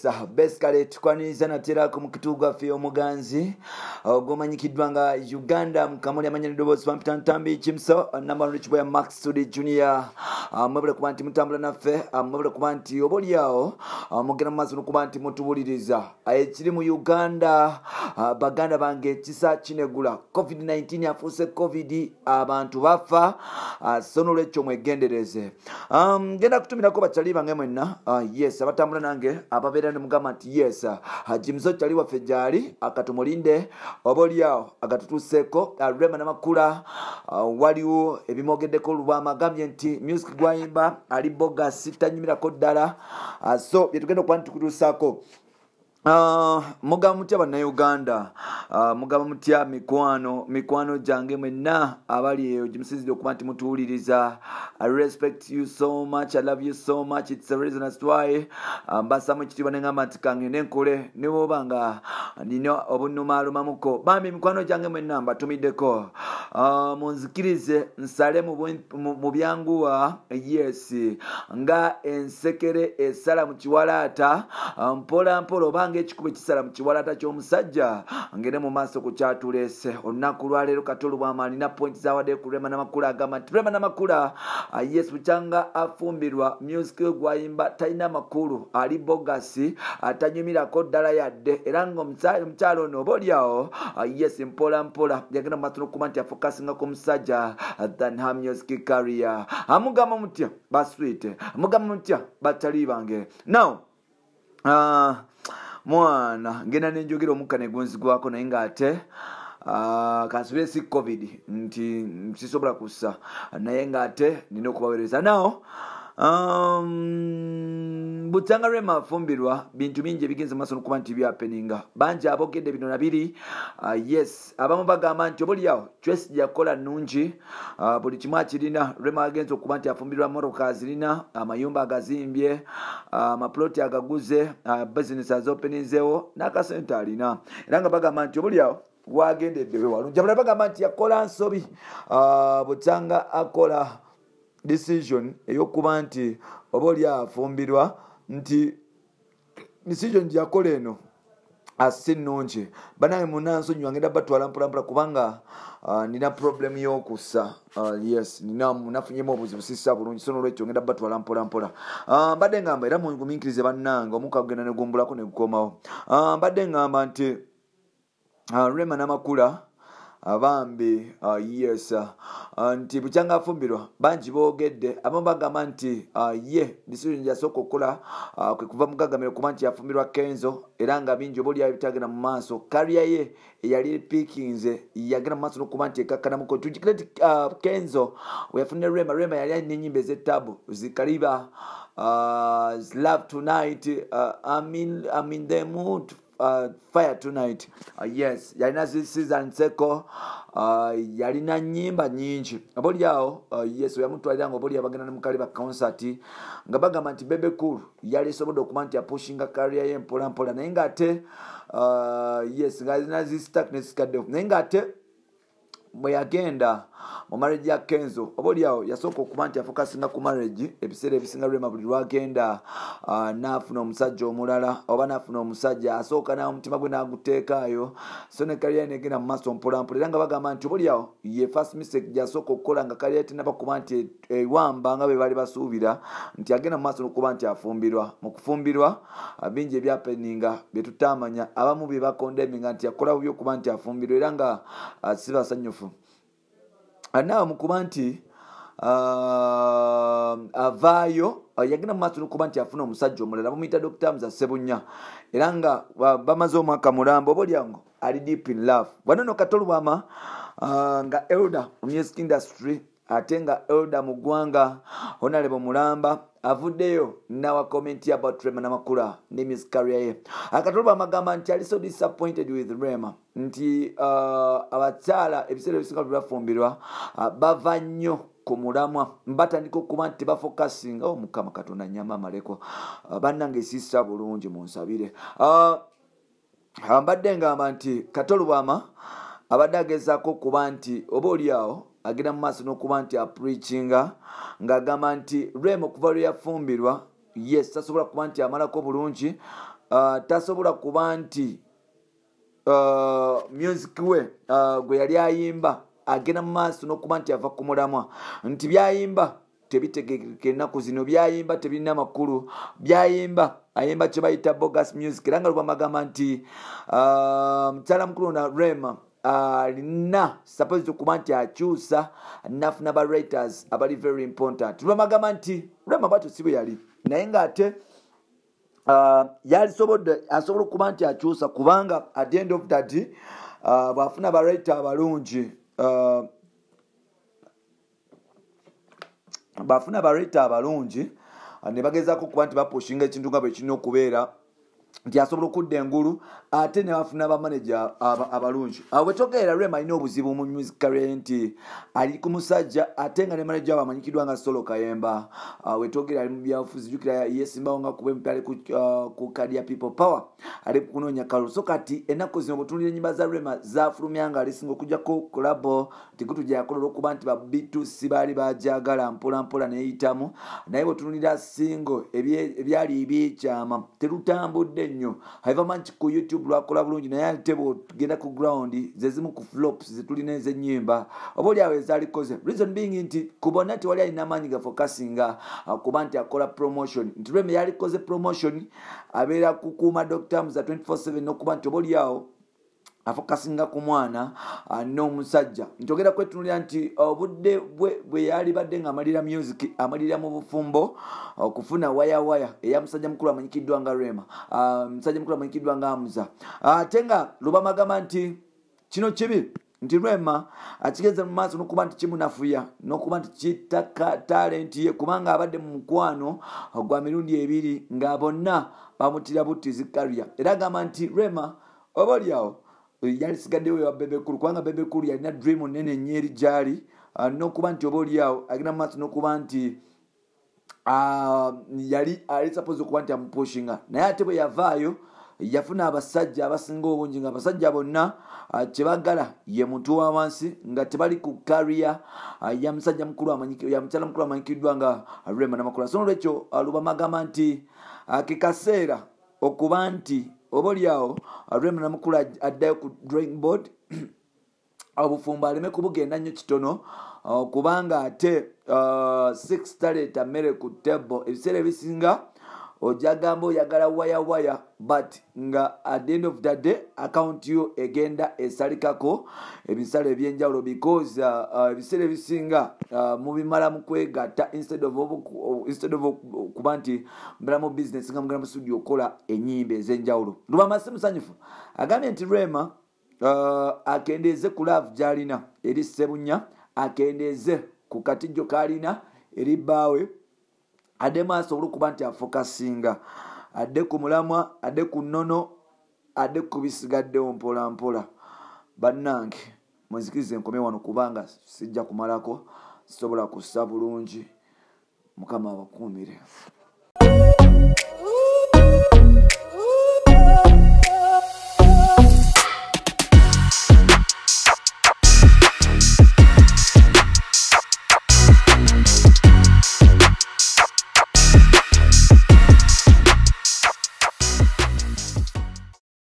yes, basically tukwaniriza natera ku mukituga fe omuganzi gomanyikiddwa nga Uganda mukamuli amanya ndoboozi pampita ntambi chimso number rich boy Max Sudi Junior mwebule kuba nti mutambula naffe mwebule kuba nti obolyawo mugenda mu maaso n'okuba nti mutubuliriza ekiri mu Uganda baganda bange kisa kinegula COVID-19 yafuuse COVID abantu bafa so n'olwekyo mwegendereze ngenda kutumirako bakyali bange mwenna yes abatambula nange ababeera ne mugamba nti yes Jimso kyali waffe gyali akatumulinde obolyawo agatutuuseeko Rema Namakula waliwo ebimogeddeko Lubwama agambye nti music gwayimba ali bogas tanyumirako ddala so byetugenda okuba nitukutuusaako mugamba mutya bannayuganda mugamba mutya mikwano gyange mwenna abali eyo gimusizire okuba nti mutuwuliriza. I respect you so much, I love you so much, it's the reason as to why mbasamu ekitiibwa nengamba nti kange nenkole ne bwoba nga nina obunumaalumamuko bambi mikwano gyange mwenna mbatumiddeko munzikirize nsale mu byanguwa yes nga ensekere esala mu kiwalaata mpola mpola obanga ekikuba ekisala mu kiwalaata ky'omusajja ngende mu maaso ku kyatuleese olunaku lwaleero Katolu Bwama alina point zawadde ku Rema Namakula agamba nti Rema Namakula yes bukyanga afumbirwa music gwayimba talina makulu ali bogasi atanyumirako ddala yadde era ng'omukyalo ono obolyawo yes mpola mpola yagenda mu maaso n'okuba nti afokasinga ku musajja than her music career. Amugamba mutya basweet amugamba mutya batali bange now mwana ngenda nenjogera omukka negunzigwako naye ng'ate kansubire si COVID nti sisobola kussa naye ng'ate nina okubaweereza now butyanga Rema afumbirwa bintu bingi ebigenze maaso n'okuba nti byapeninga bangi abogedde bino nabiri yes abamu bagamba nti obolyawo Tracy yakola nnungi buli kimu akirina Rema agenze okuba nti afumbirwa motoka zirina amayumba agazimbye amaploti agaguze business azopeninzeewo n'akasente alina era nga bagamba nti obolyawo wagendeddewe walungi abala bagamba nti yakola nsobi butyanga akola decision eyokuba nti obolya afumbirwa nti decision yakola eno asi nnungi banange munansonyiwa ngenda batwala mpolampola kubanga nina problem y'okussa yes nafunyemu obuzibu sissa bulungi so n'olwekyo ngenda batwala mpolampola mbadde ngamba era mungumiikirize bannange omukka gugenda ne gumbulako ne gukomawo mbadde ngamba nti Rema Namakula abambi yes nti bukyanga afumbirwa bangi boogedde abamu bagamba nti ye decision gyasooka okukola kwe kuva mugagamiro kuba nti yafumbirwa Kenzo era nga bingi obolyawo bitagenda mu maaso kariya ye eyali pikinze yagenda mu maaso n'okuba nti ekakkanamuko tujikire nti Kenzo weyafunire Rema yali alina ennyimba ez'ettabu zikaliba love tonight I'm in the mood fire tonight yes yalina season seko yalina nyimba nyingi obolyawo yes yamutwalira nga obolyawo bagenda ne mukali ba concert nga bagamba nti Bebe Cool yali sobodde okuba nti apushinga career ye mpola mpola naye ng'ate yes nga alina zistuckness kadde naye ng'ate bwe yagenda mu marriage ya Kenzo obolyawo yasooka okuba nti afokasinga ku marriage ebiseera ebisinga Rema buli lwagenda n'afuna omusajja omulala oba n'afuna omusajja asooka nawe omutima gwe n'aguteekaayo so ne kaliya negenda mu maaso mpolampola era nga bagamba nti obolyawo ye first mistake gyasooka okukola nga kaliya tenaba kuba nti ewamba nga be bali basuubira nti agenda mu maaso n'okuba nti afumbirwa mu kufumbirwa bingi ebyapeninga bye tutamanya abamu bye bakondeminga nti yakola bubi okuba nti afumbirwa era nga si basanyufu naawe mukuba nti avaayo yagenda mu maaso n'okuba nti afuna omusajja omulala bamuyita Dr. Hamza Ssebunya era nga bamaze omwaka mulamba obolyango ali deep in love bwanono Katolu Bwama nga elder mu music industry ate nga elder mu ggwanga Honorable Mulamba avuddeyo nawa comment about Rema Namakula ne music career ye. Katolu Bwama agamba nti ali so disappointed with Rema nti abakyala ebiseera ebisinga byafumbirwa bava nnyo ku mulamwa mbatandika okuba nti bafokasinga Mukama Katonda nnyama amaleko bannange sista bulungi munsabire mbadde ngamba nti Katolu Bwama abadde agezaako okuba nti obolyawo agenda mu maaso n'okuba nti apreachinga ng'agamba nti Rema okuva lwe yafumbirwa yes tasobola kuba nti amalako bulungi tasobola kuba nti music we gwe yali ayimba agenda mu maaso n'okuba nti ava ku mulamwa nti byayimba tebitegekeka ennaku zino byayimba tebirina makulu byayimba ayimba kye bayita bogus music era nga lubamagamba nti mukyala mukulu na Rema alina supposed okuba nti akyusa nafuna ba writers abali very important lubamagamba nti Rema bwatyo si bwe yali naye ng'ate asobola okuba nti akyusa kubanga at the end of that bw'afuna ba writer abalungi bafuna bareta abalungi ne bagezaako okuba nti bapushinga ekintu nga bwe kirina okubeera nti asobola okudda engulu ate ne bafuna bamaneja abalungi bwe twogerera Rema alina obuzibu mu music career nti ali ku musajja ate nga ne maneja we amanyikiddwa nga Solo Kayemba bwe twogerera ali mu byabufuzi jjukira yesimbawo nga kuba empya ali ku kadi ya People Power ali kunoonya kalulu so kati ennaku zino bwetunulira ennyimba za Rema zafulumya nga alisinga okugjako kolabo tikutujja yakola olw'okuba nti babitu si baali bajagala mpola mpola neyitamu naye bwetunulira singo ebyali ebyekyama terutambudde nnyo haivamanchi ku YouTube lwakola bulungi naye ate bw'ogenda ku ground zezimu ku flops zetulina ez'ennyimba oba oli awo ezalikoze reason being nti kubona tewali alina amaanyi ga focusinga kuba nti akola promotion nti Rema yalikoze promotion abeera kukuuma Dr. Muza 24/7 n'okuba nti oba oli awo afokasinga ku mwana n'omusajja ntogera kwetunulira nti obudde bwe yali badde ng'amalira music amalira mu bufumbo okufuna waya eya musajja mukulu amanyikiddwa nga Rema musajja mukulu amanyikiddwa nga Muza ate nga lubamagamba nti kino kibi nti Rema akigeza mu maaso n'okuba nti kimunafuya n'okuba nti kitaka talenti ye kubanga abadde mu mukwano gwa mirundi ebiri nga bonna bamutira buttizi career era agamba nti Rema oba oli awo yalisigaddewo ewa Bebekulu kubanga Bebekulu yalina dream nene nnyo eri gyali n'okuba nti oba oli awo agenda mu maaso n'okuba nti yali ali suppose okuba nti amupushinga naye ate bwe yavaayo yafuna abasajja abasinga obungi nga abasajja bonna kyebagala ye muntu wa wansi nga tebali ku career ya musajja mukulu ya mukyala mukulu amanyikiddwa nga Rema Namakula so olwekyo lubamagamba nti kekaseera okuba nti oba oli awo Rema Namakula addayo ku drawing board obufumbo aleme kubugenda nnyo kitono kubanga ate 6 taleta mmere ku table ebiseera ebisinga ojagamba oyagala waya but nga at the end of the day account yo egenda esalikako ebisale ebyenjawulo because ebiseera ebisinga mubimala mu kwegatta instead of kuba nti mbera mu business nga mugenda mu studio okola ennyimba ez'enjawulo lubamasi musanyufu agambye nti Rema akendeeze ku love gy'alina eri Ssebunya akendeeze ku katijjo k'alina eri bbaawe adde maaso olw'okuba nti afokasinga adde ku mulamwa adde ku nnono adde ku bisigaddewo mpola mpola bannange munzikirize nkome wano kubanga sijja kumalako sisobola kussa bulungi mukama abakuumire